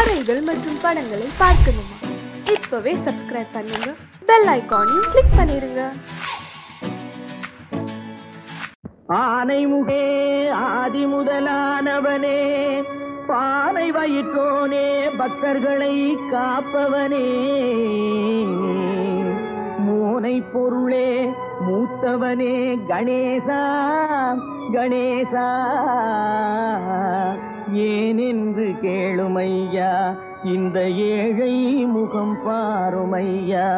கதைகள் மற்றும் படங்களை பார்க்கணுமா? இப்பவே சப்ஸ்கிரைப் பண்ணுங்க, பெல் ஐகானையும் கிளிக் பண்ணிருங்க. ஆனைமுகே ஆதி முதலானவனே, பானை வயிற்றோனே, பக்தர்களை காப்பவனே, மூனை பொருளே மூத்தவனே, கணேசா கணேசா ஏனென்று கேளுமையா, இந்த ஏழை முகம் பாருமையா.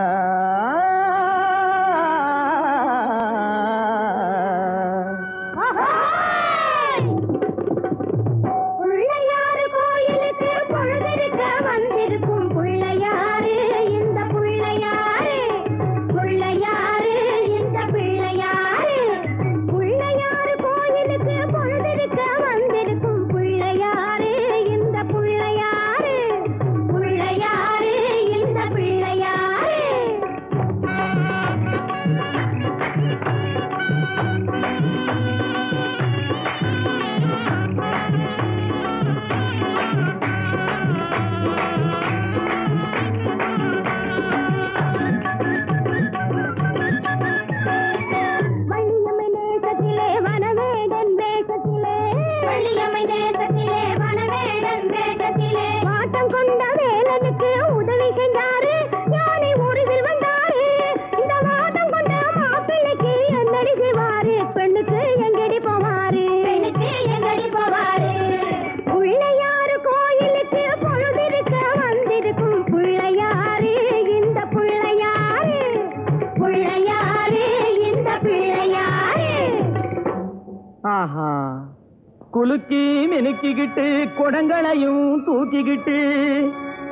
குலுக்கி மினுக்கிக்கிட்டு குடங்களையும் தூக்கிக்கிட்டு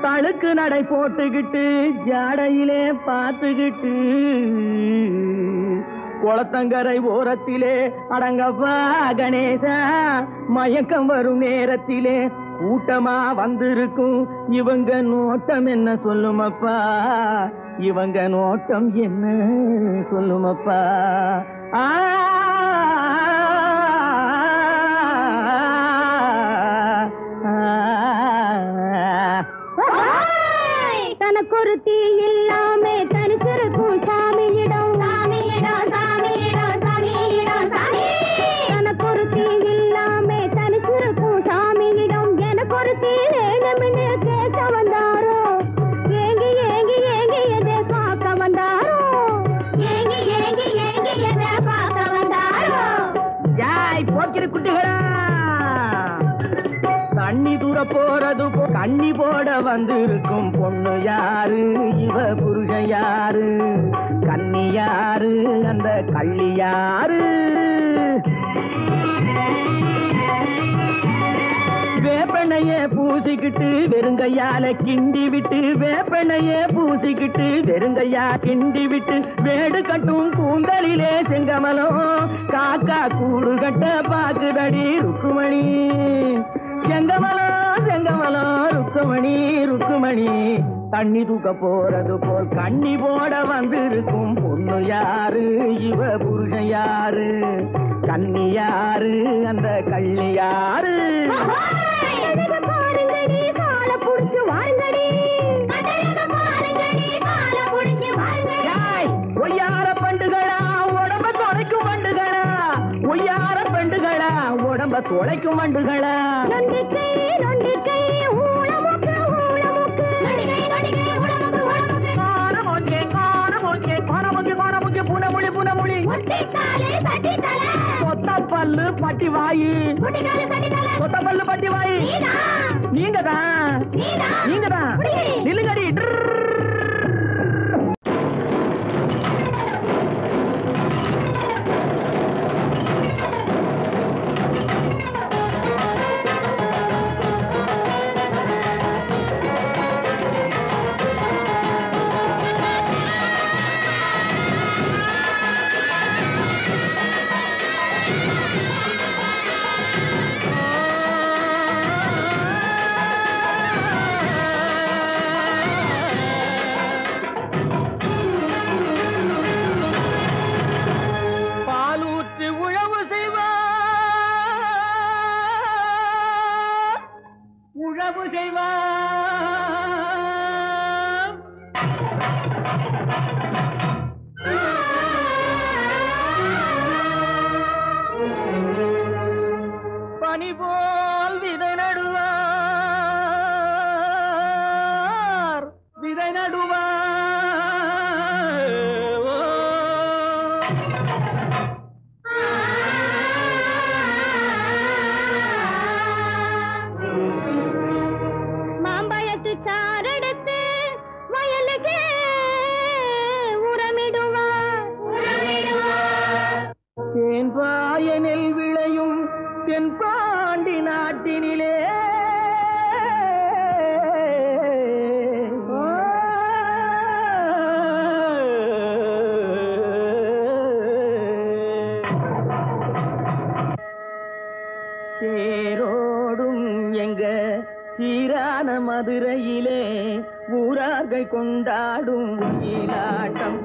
தழுக்கு நடை போட்டுக்கிட்டு ஜாடையிலே பார்த்துக்கிட்டு குளத்தங்கரை ஓரத்திலே அடங்கப்பா கணேசா, மயக்கம் வரும் நேரத்திலே கூட்டமா வந்திருக்கும் இவங்க நோட்டம் என்ன சொல்லுமப்பா, இவங்க நோட்டம் என்ன சொல்லுமப்பா. தனக்கொருத்தி இல்லாமே தனிச்சிருக்கும் சாமியிடம், சாமியிடம் சாமியிடம் சாமியிடம் சாமி. தனக்கொருத்தி இல்லாமே தனிச்சிருக்கும் சாமியிடம் எனக்கொருத்தி வேணும்னு கேட்க வந்தாரோ, ஏங்கி ஏங்கி ஏங்கி எதை பார்க்க வந்தாரோ, ஏங்கி ஏங்கி ஏங்கி எதை பார்க்க வந்தாரோ. ஜாய் போக்கிற குட்டிகளா, தண்ணி தூர போறது கண்ணி போட வந்திருக்கும் பொண்ணு யாரு, இவ புருஷன் யாரு, கண்ணி யாரு, அந்த கள்ளி யாரு. வேப்பெண்ணைய பூசிக்கிட்டு வெறுங்கையால கிண்டி விட்டு, வேப்பெண்ணைய பூசிக்கிட்டு வெறுங்கையா கிண்டி விட்டு, வேடு கட்டும் கூந்தலிலே செங்கமலம் காக்கா கூடு கட்ட பாக்குதடி ருக்குமணி. செங்கமலம் செங்கமலம் ருக்குமணி ருக்குமணி, தண்ணி தூக்க போறது போல் கண்ணி போட வந்திருக்கும் பொண்ணு யாரு, இவ புருஷன் யாரு, கண்ணி யாரு, அந்த கள்ளி யாரு. பாருங்கடி கால புடிச்சு வாருங்கடி, ஒய்யார பண்டுகளா உடம்ப தொலைக்கும் பண்டுகளா, ஒய்யார பண்டுகளா உடம்ப தொலைக்கும் பண்டுகளா. பல்லு பட்டி வாயி, சொத்த பல்லு பட்டி வாயி, நீங்க தான் நீங்க தான் நில்லுங்கடி. பனி போல் விதை நடுவார் விதை நடுவார் மாம்பழத்து சாரெடுத்து வயலுக்கு உரமிடுவார் தேன்பாய நெல் விளையும் தென்பாண்டி நாட்டினிலே தேரோடும் எங்க சீரான மதுரையிலே ஊரார்கள் கொண்டாடும் ஒயிலாட்டம்.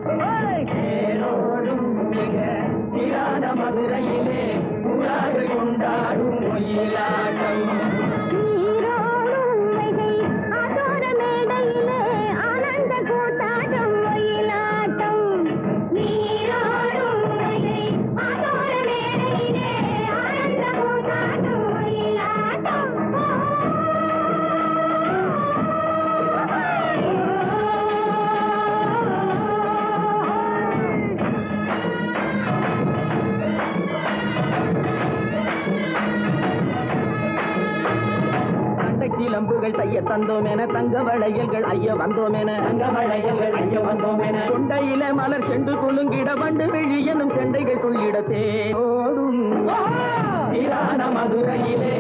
தேரோடும் எங்க சீரான மதுரையிலே ஊரார்கள் கொண்டாடும் ஒயிலாட்டம். நீரோடும் வைகை ஆதோர மேடையிலே ஆனந்த கூத்தாடும் ஒயிலாட்டம். நீரோடும் வைகை ஆதோர மேடையிலே ஆனந்த கூத்தாடும் ஒயிலாட்டம். கிளம்புகள் தைய தந்தோம் என தங்க வளையல்கள் ஐய வந்தோம் என தங்க வளையல்கள் ஐய வந்தோம் என கொண்டையில மலர் சென்று குலுங்கிட வண்டு விழி எனும் செண்டைகள் துள்ளிட தேரோடும் சீரான மதுரையிலே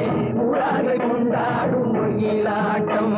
ஊரார்கள் கொண்டாடும் ஒயிலாட்டம்.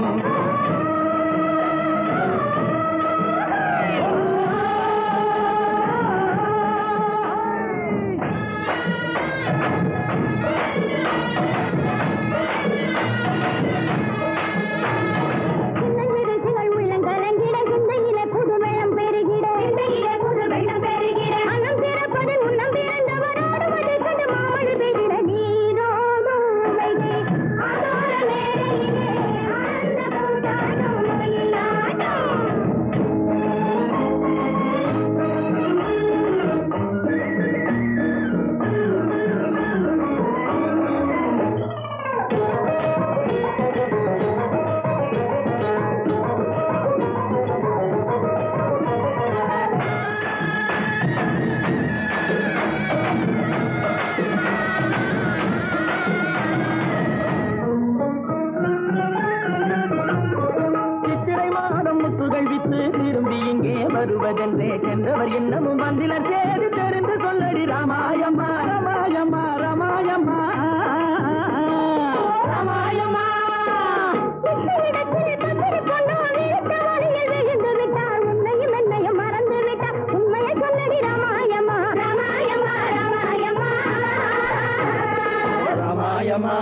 வருவதென்றே சென்றவர் இன்னமும் வந்திலர் சேது தெரிந்து சொல்லடி ராமாயம்மா ராமாயம்மா ராமாயம்மா ராமாயம்மா. உன்னையும் என்னையும் மறந்து விட்டார் உண்மையை சொல்லடி ராமாயம்மா ராமாயம்மா ராமாயம்மா ராமாயம்மா.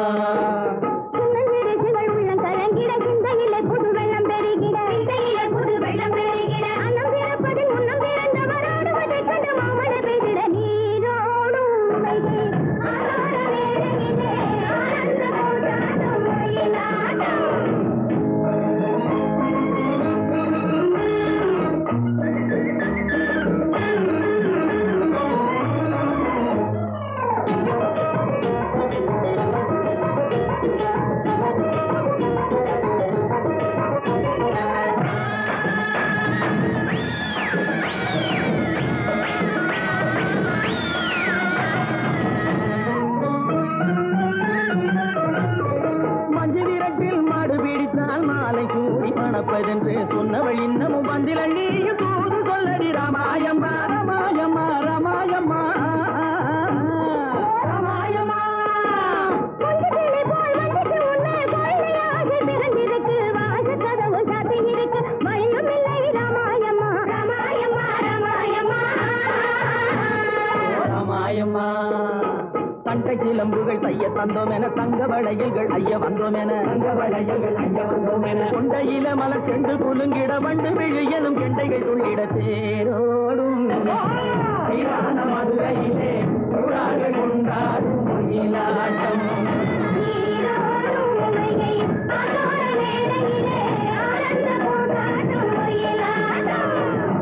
சொன்னவள் இன்னமும் வந்திலள் நீயும் தூது சொல்லடி ராமாயம்மா ராமாயம்மா ராமாயம்மா ராமாயம்மா. ராமாயம்மா. தண்டை கிளம்புகள் தைய தந்தோம் என தங்க வளையல்கள் ஐய வந்தோம் என தங்க வளையல்கள் ஐய வந்தோம் என கொண்டையில மலர் சென்று குலுங்கிட வண்டு விழி எனும் கெண்டைகள் துள்ளிட தேரோடும் சீரான மதுரையிலே ஊரார்கள் கொண்டாடும் ஒயிலாட்டம். ஆனந்த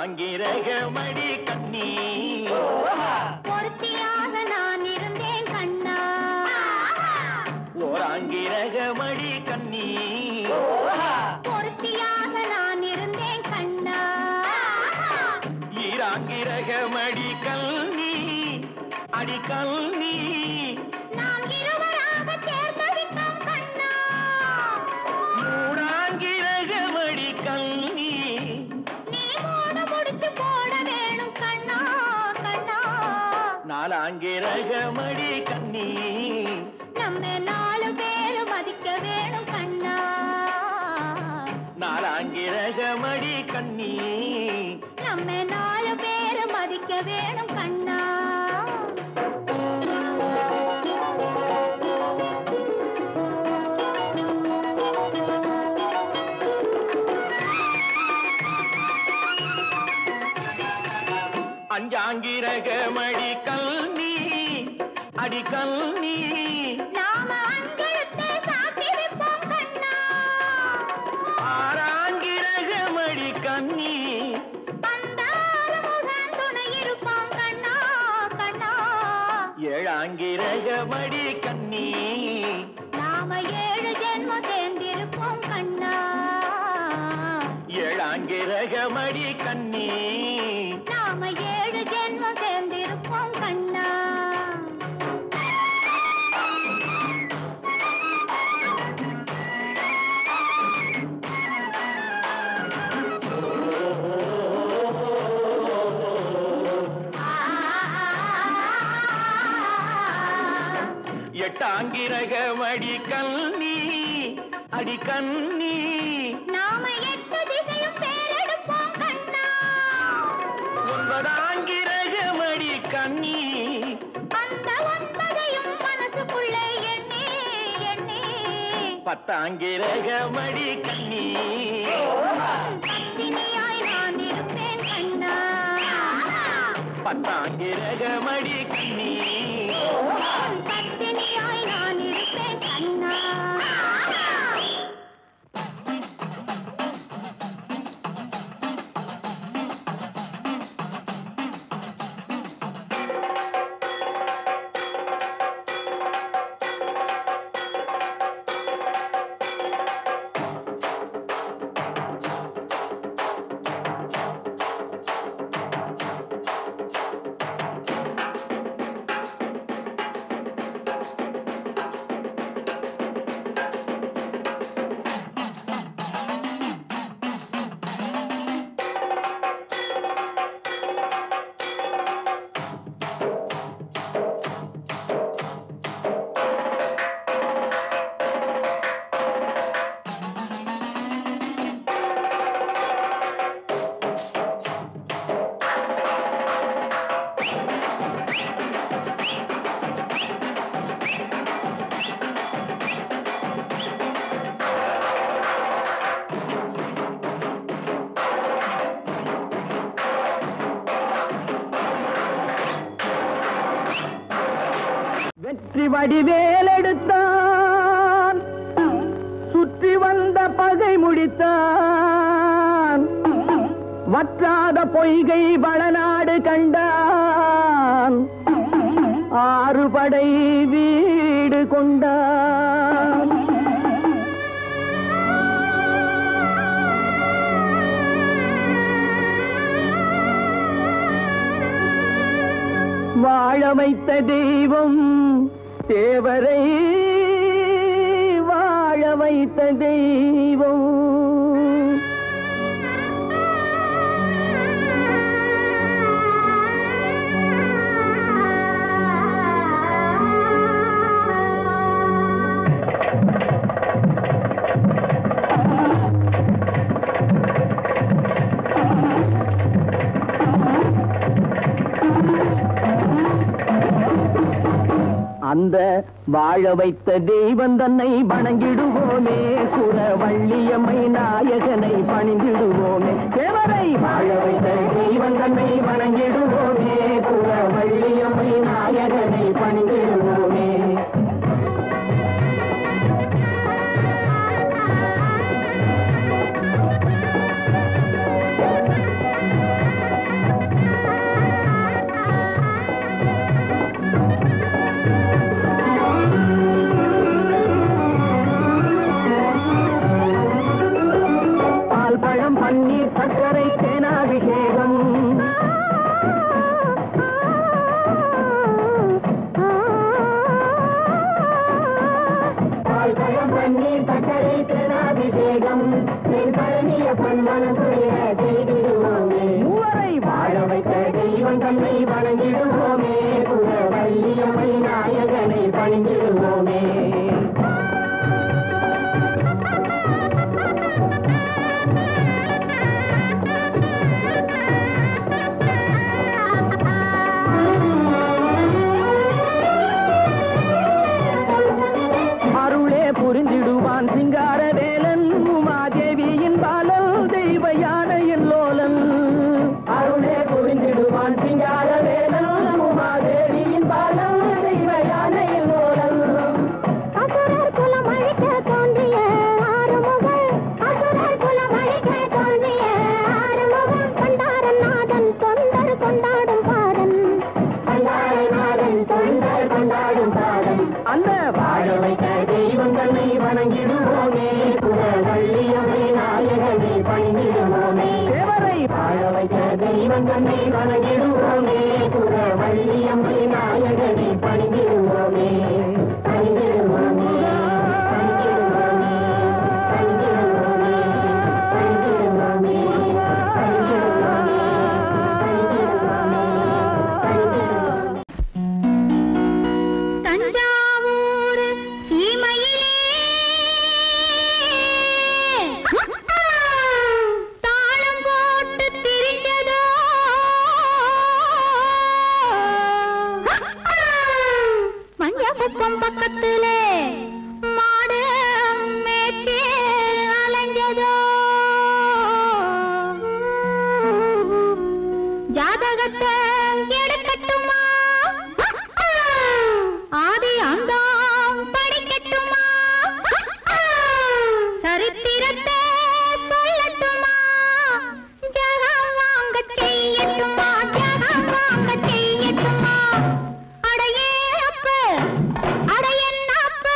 ஓராங்கிரகமடி கண்ணி பொருத்தியாக நான் இருந்தேன் கண்ணா ஓராங்கிரகமடி கண்ணி பொருத்தியாக நான் இருந்தேன் கண்ணா ஈராங்கிரகமடி கல்வி அடிக்கல்வி நாம் இருவராக சேர்ந்தவிட்டோம் கண்ணா மூடாங்கிரகமடி கல்வி நீ மூட முடிச்சு போட வேணும் கண்ணா கண்ணா நாலாங்கிரகமடி கண்ணி நம்ம 4 பேரு மதிக்க வேணும் கண்ணா நாலாங்கிரகமடி கண்ணி நம்ம 4 பேரு மதிக்க வேணும் கண்ணா அஞ்சாங்கிரகமடி கல்வி அடிக்கல்வி நாம அஞ்செழுத்தை சாத்தி வைப்போம் கண்ணா ஆறாங்கிரகமடி கண்ணி அந்த ஆறுமுகன் துணை இருப்போம் கண்ணா கண்ணா ஏழாங்கிரகமடி கண்ணி நாம 7 ஜென்மம் சேர்ந்திருப்போம் கண்ணா ஏழாங்கிரகமடி கண்ணி நாம 7 ஜென்மம் சேர்ந்திருப்போம் கண்ணா எட்டாங்கிரகமடி கண்ணி அடிக்கண்ணி நாம 8 திசையும் பேரெடுப்போம் கண்ணா ஒன்பதாங்கிரகமடி கண்ணி அந்த 9ஐயும் மனசுக்குள்ளே எண்ணி எண்ணி பத்தாங்கிரகமடி கண்ணி பத்தினியாய் நான் இருப்பேன் கண்ணா பத்தாங்கிரகமடி கண்ணி பத்தினியாய் நான் இருப்பேன் கண்ணா வெற்றி வடிவேலெடுத்தான் சுற்றி வந்த பகை முடித்தான் வற்றாத பொய்கை வளநாடு கண்டான் 6 படை வீடு கொண்டான் வாழ வைத்த தெய்வம் தேவரை வாழ வைத்த தெய்வம் அந்த வாழ வைத்த தெய்வம் தன்னை வணங்கிடுவோமே குறவள்ளியம்மை நாயகனை பணிந்திடுவோமே தேவரை வாழ வைத்த தெய்வம் தன்னை வணங்கிடுவோமே குறவள்ளியம்மை நாயகனை பணிந்திடுவோமே பழம் பன்னீர் சர்க்கரை தேனாபிஷேகம் பால் பழம் பன்னீர் சர்க்கரை தேனாபிஷேகம் பழனிய பன்மனம் செய்திடுவோமே மூவரை வாழ வைத்த தெய்வம் தன்னை வணங்கிடுவோமே குலவள்ளியம்மை நாயகனை பணிந்திடுவோமே புரிந்திடுவான் சிங்கார வேலன் உமாதேவியின் பாலல் தெய்வ யானையின் லோலன் அருளே புரிந்திடுவான் சிங்கார வேலன் உமாதேவியின் பாலல் தெய்வ யானையின் லோலன் அசுரர் குலம் அழிக்க தோன்றிய ஆறுமுகன் அசுரர் குலம் அழிக்க தோன்றிய ஆறுமுகன் பண்டாரன் நாதன் தொண்டர் கொண்டாடும் பாதன் பண்டாரநாதன் தொண்டர் கொண்டாடும் பாதன் அந்த வாழ வைத்த தெய்வம் தன்னை வணங்கிடுவோமே குலவள்ளியம்மை நாயகனை பணிந்திடுவோமே தேவரை வாழ வைத்த தெய்வம் தன்னை வணங்கிடுவோமே குலவள்ளியம்மை நாயகனை பணிந்திடுவோமே பணிந்திடுவோமே பக்கத்திலே மாடு மேய்ச்சி அலைஞ்சதோ ஜாதகத்தை எடுக்கட்டுமா ஆதி அந்தம் படிக்கட்டுமா சரித்திரத்தை சொல்லட்டுமா ஜகம் வாங்க செய்யட்டுமா ஜகம் வாங்க செய்யட்டுமா அடையே அப்ப அடையன்னாப்பு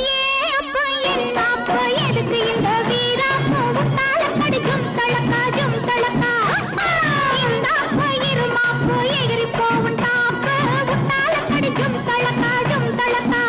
ஏ அப்ப என்னாப்பு எதுக்கு இந்த வீராப்பு உன்னால கடிக்கும் தளக்காஜும் தளக்கா இந்த அப்ப இருமாப்பு எகிரி போவும் தாப்பு உன்னால கடிக்கும் தளக்காஜும் தளக்கா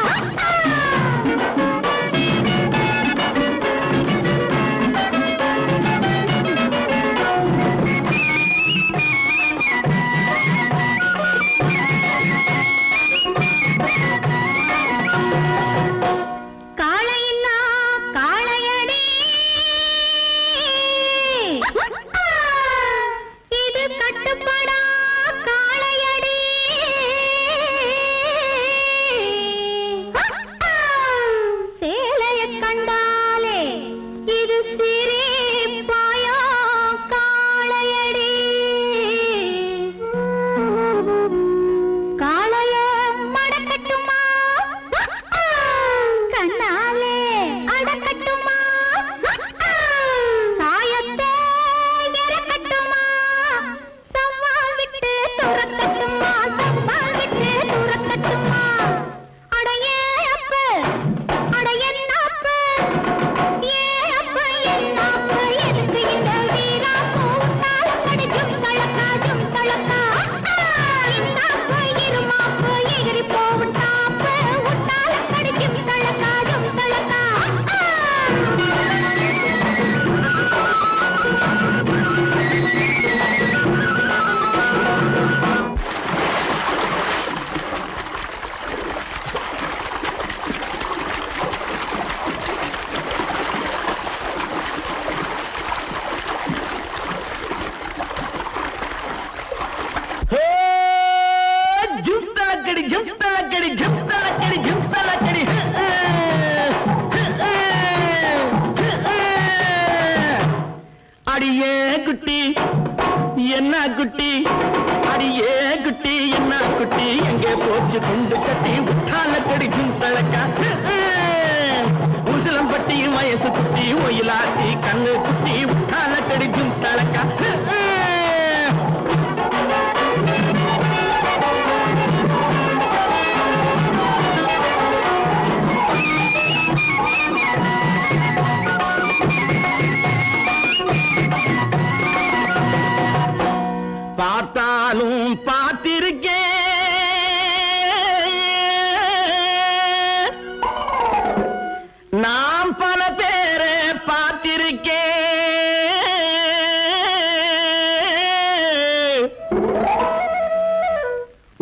அடியே குட்டி என்ன குட்டி அடியே குட்டி என்ன குட்டி எங்கே போச்சு குண்டு கட்டி உச்சால கடிக்கும் தலக்கா உசிலம்பட்டி வயசு குட்டி ஒயிலாட்டி கண்ணு குட்டி உச்சால கடிக்கும் தலக்கா கேட்டாலும் பார்த்திருக்கேன் நாம் பல பேரை பார்த்திருக்கேன்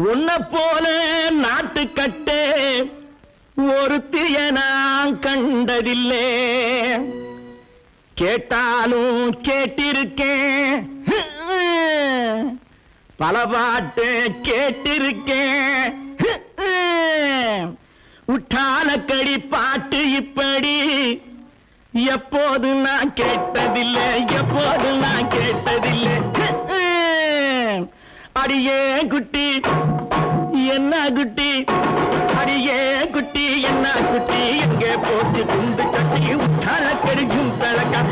உன்னை போல நாட்டுக்கட்டே ஒருத்திய நான் கண்டதில்லை கேட்டாலும் கேட்டிருக்கேன் பல பாட்டு கேட்டிருக்கேன் உற்றாலக்கடி பாட்டு இப்படி எப்போது நான் கேட்டதில்லை எப்போது நான் கேட்டதில்லை அடியே குட்டி என்ன குட்டி அடியே குட்டி என்ன குட்டி எங்கே போட்டு குண்டு கட்டி உற்றாலக்கடி ஜும்பலக்கா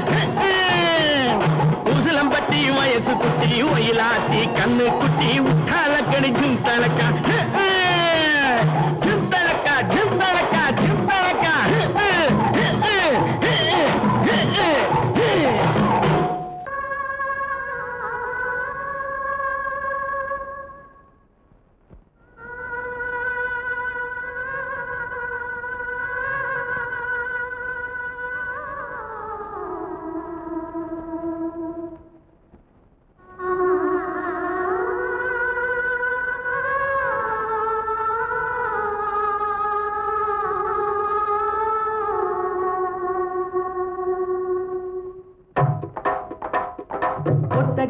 உசிலம்பட்டி வயசு குட்டி ஒயிலாத்தி கண்ணு குட்டி உற்றாலக்கடி ஜும்பலக்கா ஜும்பலக்கா ஜும்பலக்கா ஜும்பலக்கா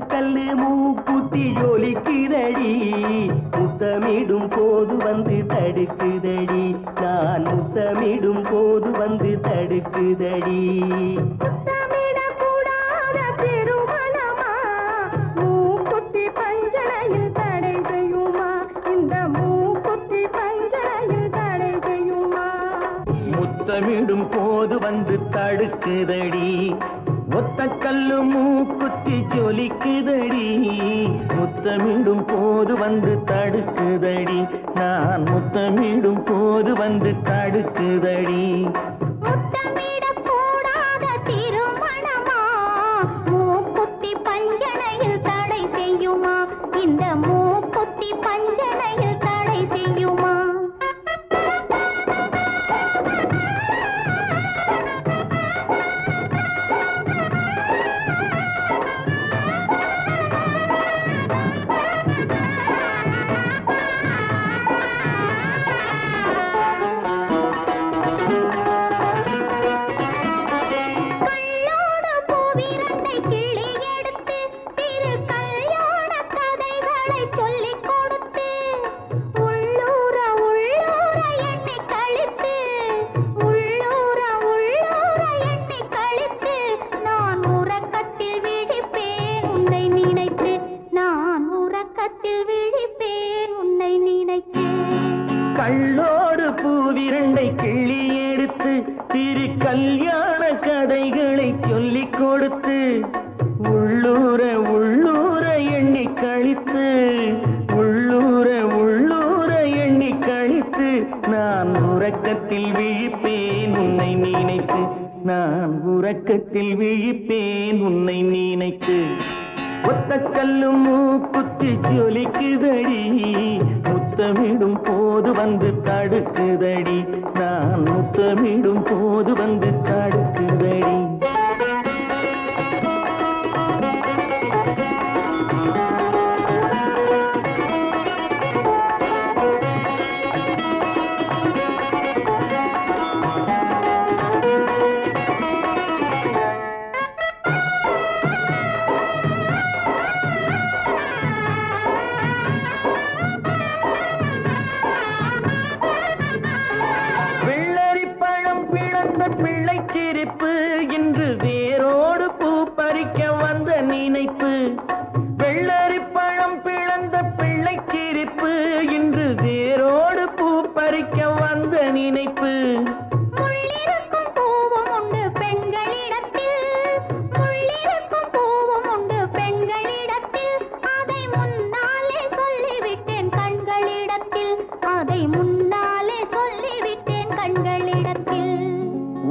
கல்லு மூக்குத்தி ஜொலிக்குதடி முத்தமிடும் போது வந்து தடுக்குதடி நான் முத்தமிடும் போது வந்து தடுக்குதடி முத்தமிடும் போது வந்து தடுக்குதடி ஒத்த கல்லு மூக்குத்தி ஜொலிக்குதடி முத்தமிடும் போது வந்து தடுக்குதடி நான் முத்தமிடும் போது வந்து தடுக்குதடி கள்ளோடு பூவிரண்டை கிள்ளி எடுத்து திரு கல்யாண கதைகளை சொல்லிக் கொடுத்து உள்ளூர உள்ளூர எண்ணி கழித்து உள்ளூர உள்ளூர எண்ணி கழித்து நான் உறக்கத்தில் விழிப்பேன் உன்னை நினைத்து நான் உறக்கத்தில் விழிப்பேன் உன்னை நினைத்து ஒத்த கல்லு மூக்குத்தி ஜொலிக்குதடி முத்தமிடும் போது வந்து தடுக்குதடி நான் முத்தமிடும் போது வந்து தடுக்குதடி பிள்ளைச்சிரிப்பு இன்று வேரோடு பூ பறிக்க வந்த நினைப்பு வெள்ளரி பழம் பிளந்த பிள்ளைச்சிரிப்பு இன்று வேரோடு பூ பறிக்க வந்த நினைப்பு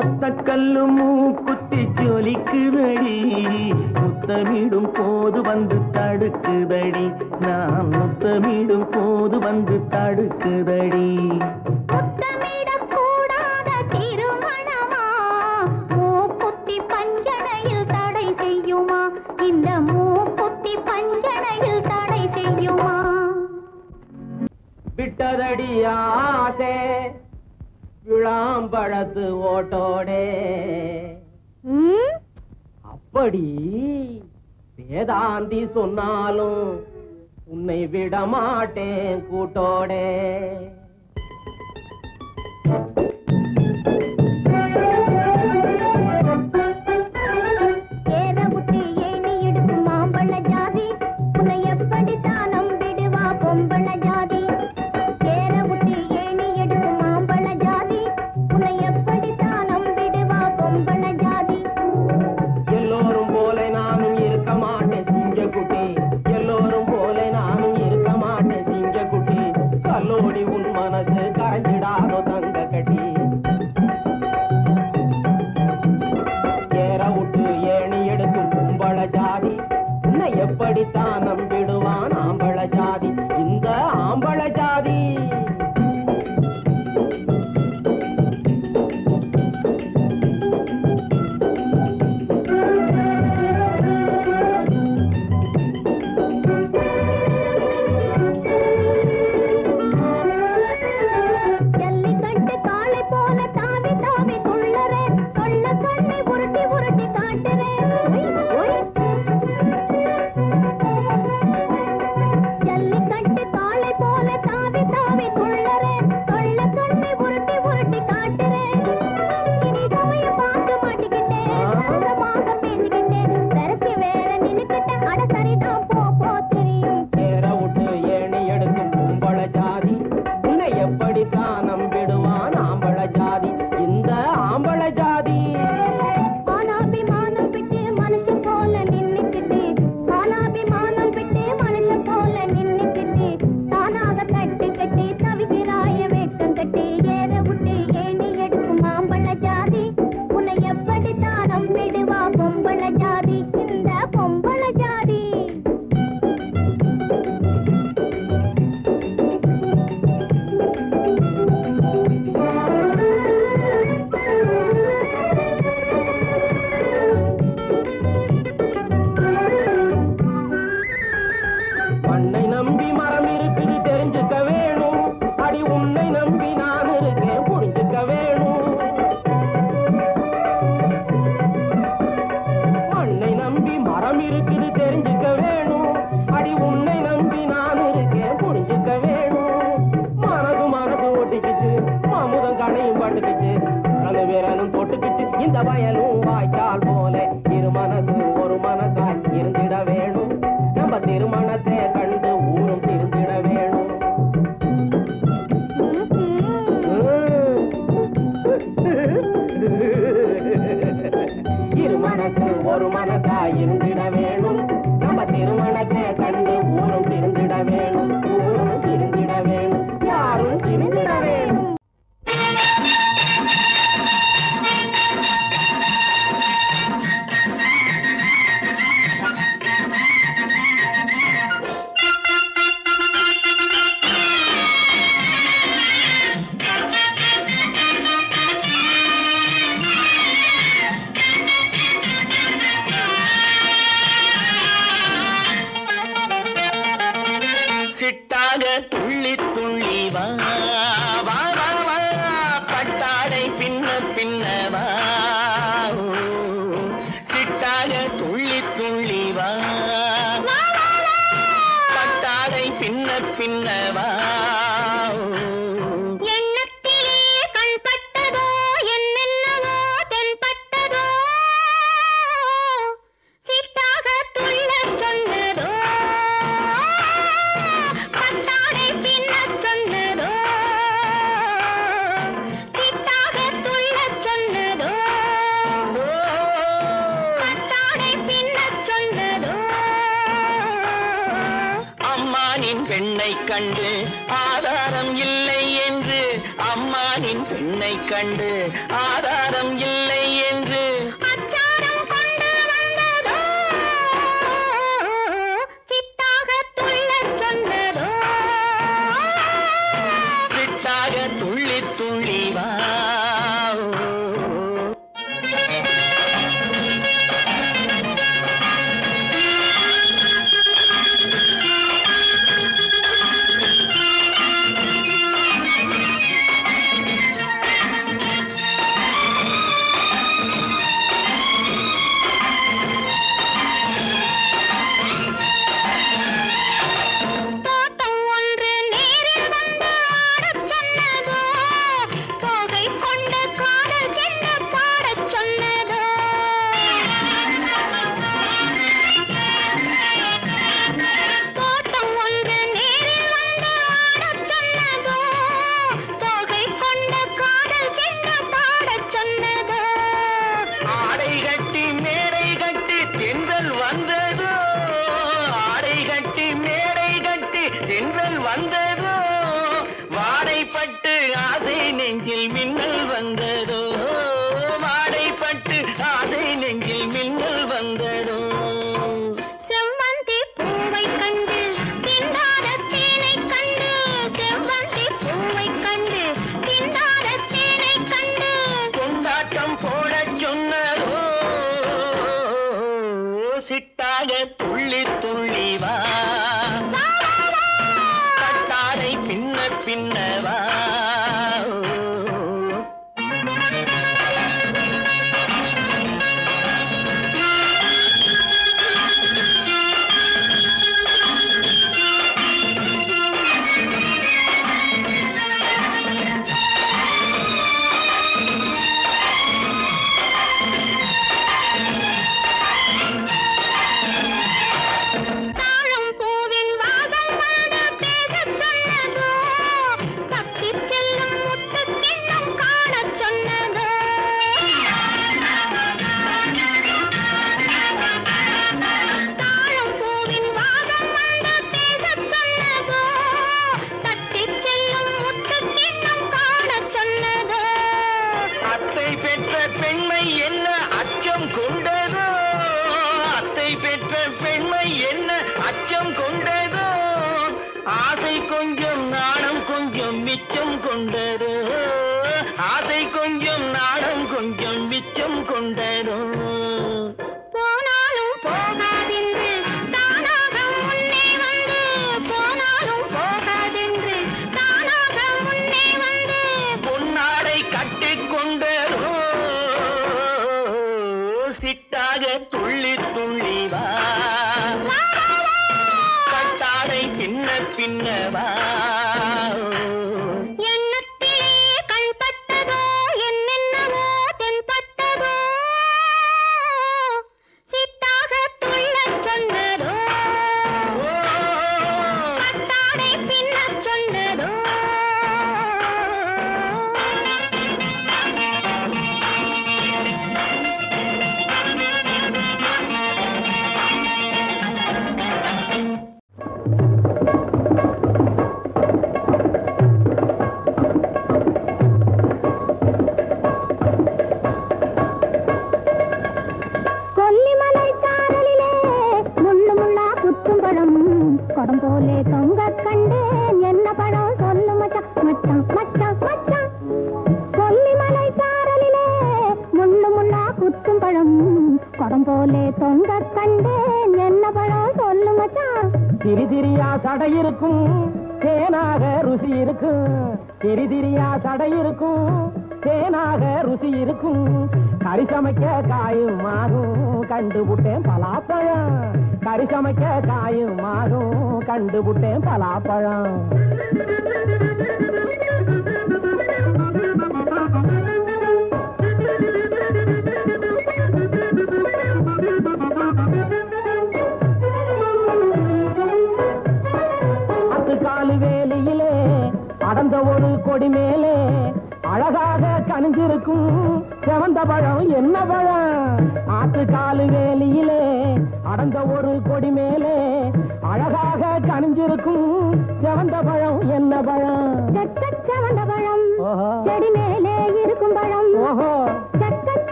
ஒத்த கல்லு மூக்குத்தி ஜொலிக்குதடி முத்த முத்தமிடும் போது வந்து தடுக்குதடி நான் முத்தமிடும் போது வந்து தடுக்குதடி விட்டதடி ஆசே விளாம்பழத்து ஓட்டோடே அப்படி வேதாந்தி சொன்னாலும் உன்னை விடமாட்டேன் கூட்டோடே எப்படித்தான் நம்பிடுவான் ஆம்பள ஜாதி இந்த ஆம்பள ஜாதி ஆதாரம் இல்லை என்று அச்சாரம் கொண்டு வந்ததோ சிட்டாக துள்ளி துள்ளி வா கட்டாடை பின்ன பின்னவா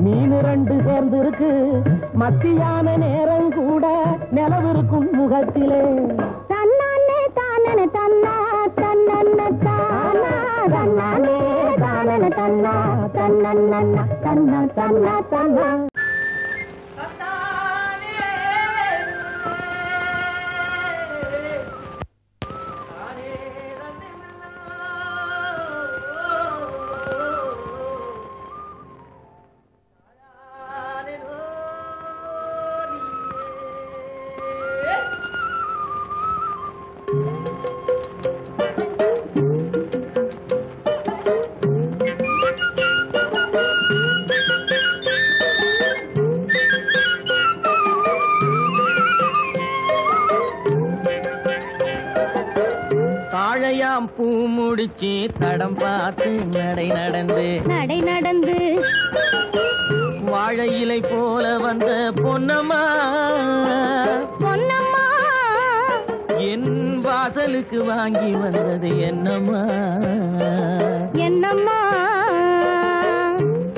மீன் ரெண்டு சேர்ந்து இருக்கு மத்தியான நேரம் கூட நிலவிருக்கும் முகத்திலே தன்னானே தானே தன்னா தன்னன்ன தானா தன்னானே தானே தன்னா தன்னன்ன தன்னா தன்னா தன்னா தாழையாம் பூ முடிச்சு தடம் பார்த்து நடை நடந்து வாழை இலை போல வந்த பொன்னம்மா என் வாசலுக்கு வாங்கி வந்தது என்னம்மா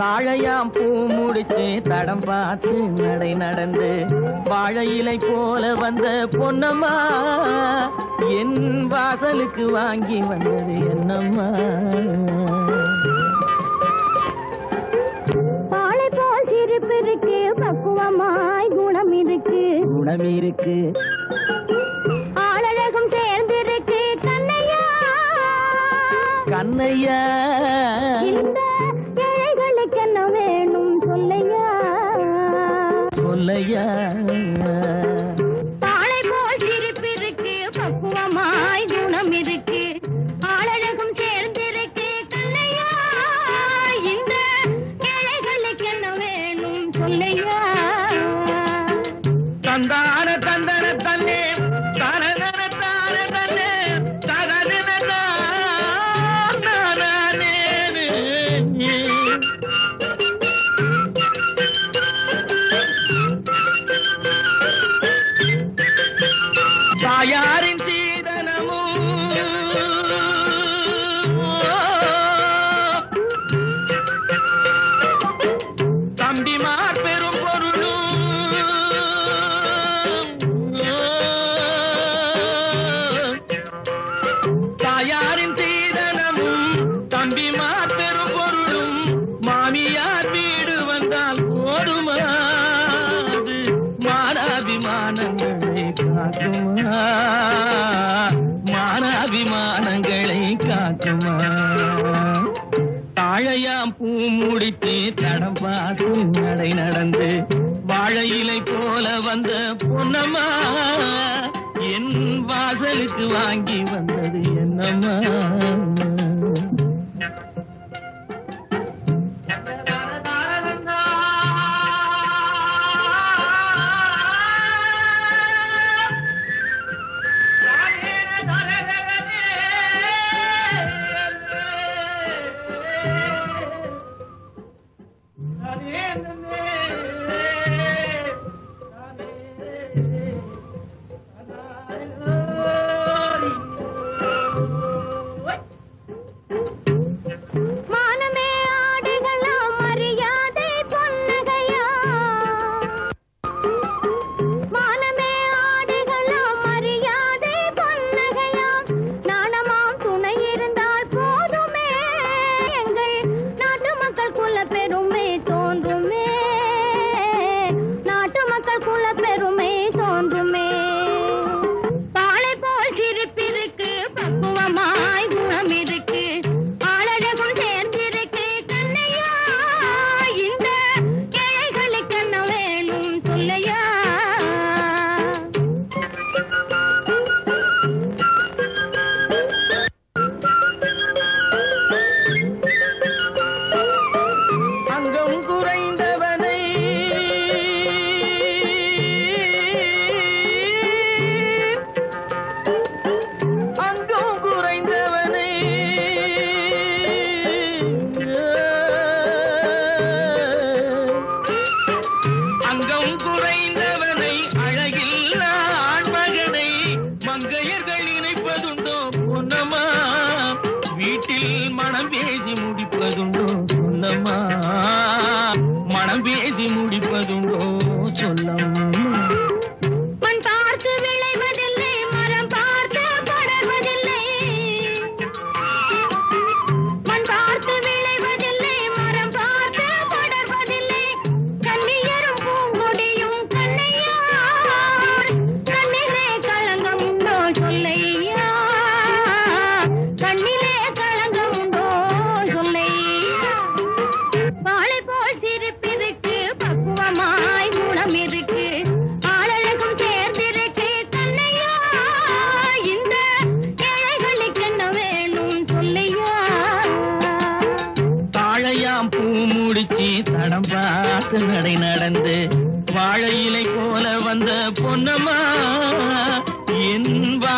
தாழையாம் பூ முடிச்சு தடம் பார்த்து நடை நடந்து வாழை இலை போல வந்த பொன்னம்மா என் வாசலுக்கு வாங்கி வந்தது என்னம்மா பாலை போல் சிரிப்பு இருக்கு பக்குவமாய் குணம் இருக்கு ஆளழகும் சேர்ந்திருக்கு கண்ணையா இந்த ஏழைகளுக்கு என்ன வேணும் சொல்லையா பாலை போல் சிரிப்பு இருக்கு பக்குவமாய் குணம் இருக்கு ஆளழகும் சேர்ந்திருக்கு கண்ணையா இந்த ஏழைகளுக்கு என்ன வேணும் சொல்லையா தந்தான தந்தன தன்னே தரதன தார தன்னே தரதன தானே தாயாரின் சீதனமும் தம்பிமார் பெரும் பொருளும் தாயாரின் சீதனமும் தம்பிமார் பெரும் பொருளும் மாமியார் வீடு வந்தால் போதுமாது மானாபிமானங்களை காக்குமா மானாபிமானங்களை காக்குமா தாழையாம் பூ முடித்து தடம் பார்த்து நடை நடந்து வாழை இலை போல வந்த பொன்னம்மா என் வாசலுக்கு வாங்கி வந்தது என்னம்மா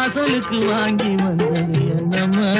வாசலுக்கு வாங்கி வந்தது என்னம்மா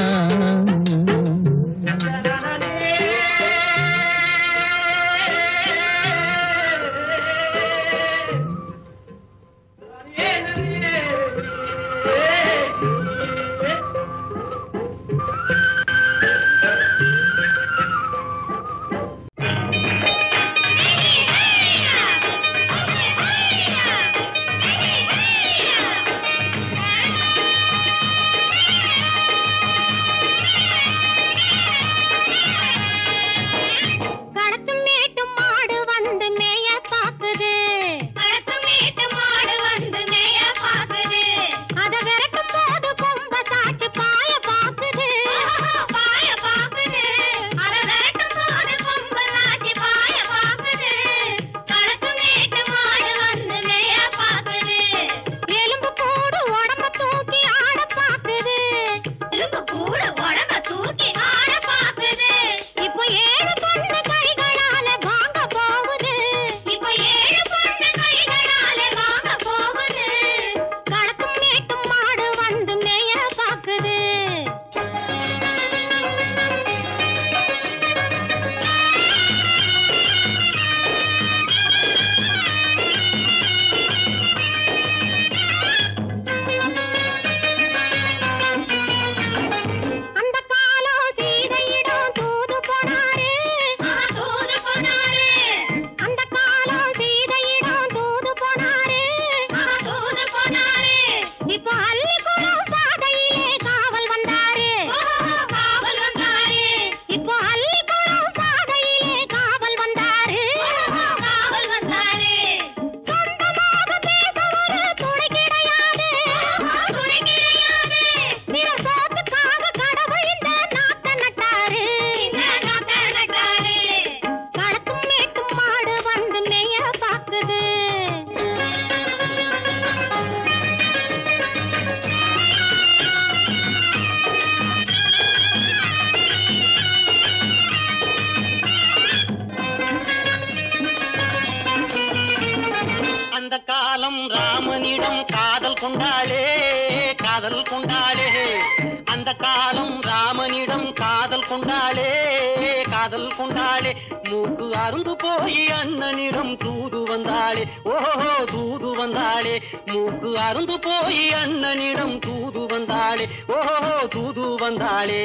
மூக்கு அருந்து போய் அண்ணனிடம் தூது வந்தாளே ஓஹோ தூது வந்தாளே மூக்கு அருந்து போய் அண்ணனிடம் தூது வந்தாளே ஓஹோ தூது வந்தாளே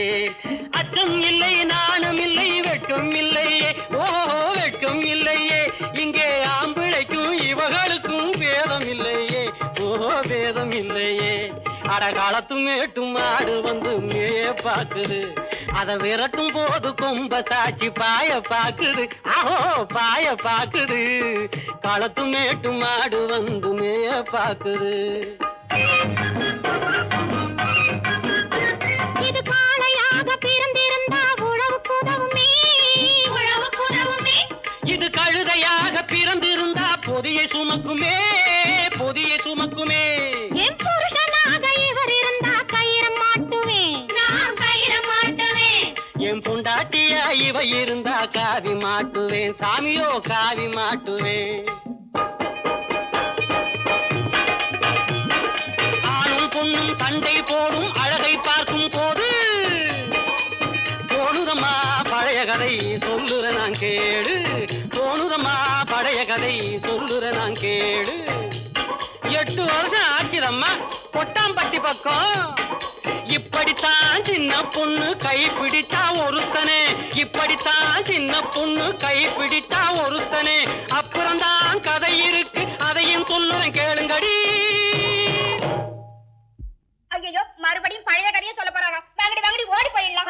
அச்சம் இல்லை நாணம் இல்லை வெட்கம் இல்லையே ஓஹோ வெட்கம் இல்லையே இங்கே ஆம்பிளைக்கும் இவர்களுக்கும் பேதம் இல்லையே ஓஹோ பேதம் இல்லையே அடகாலத்து மேட்டும் மாடு வந்து மேய பாக்குது அத விரட்டும் போது கொம்ப சாட்சி பாய பாக்குது ஆஹோ பாய பாக்குது களத்து மேட்டும் மாடு வந்து மேய பாக்குது இது காளையாக பிறந்திருந்தா உழவுக்கு உதவுமே உழவுக்கு உதவுமே இது கழுதையாக பிறந்திருந்தா பொதியை சுமக்குமே பொதியை சுமக்குமே என் புருஷனாக இவர் இருந்தா கயிறம் மாட்டுவேன் நான் கயிறம் மாட்டுவேன் என் பொண்டாட்டியா இவ இருந்தா காவி மாட்டுவேன் சாமியோ காவி மாட்டுவேன் ஆணும் பொண்ணும் சண்டை போடும் அழகை பார்க்கும் போது தோணுதம்மா பழைய கதை சொல்லுற நான் கேடு தோணுதம்மா பழைய கதை சொல்லுற நான் கேடு 8 வருஷம் ஆச்சுதம்மா கொட்டாம்பட்டி பக்கம் இப்படித்தான் சின்ன பொண்ணு கை பிடிச்சா ஒருத்தனே இப்படித்தான் சின்ன பொண்ணு கை பிடிச்சா ஒருத்தனே அப்புறம்தான் கதை இருக்கு அதையும் சொல்லுறேன் கேளுங்கடி ஐயோ மறுபடியும் பழைய கதையை சொல்ல போறாங்க வாங்கடி வாங்கடி ஓடி போயிடலாம்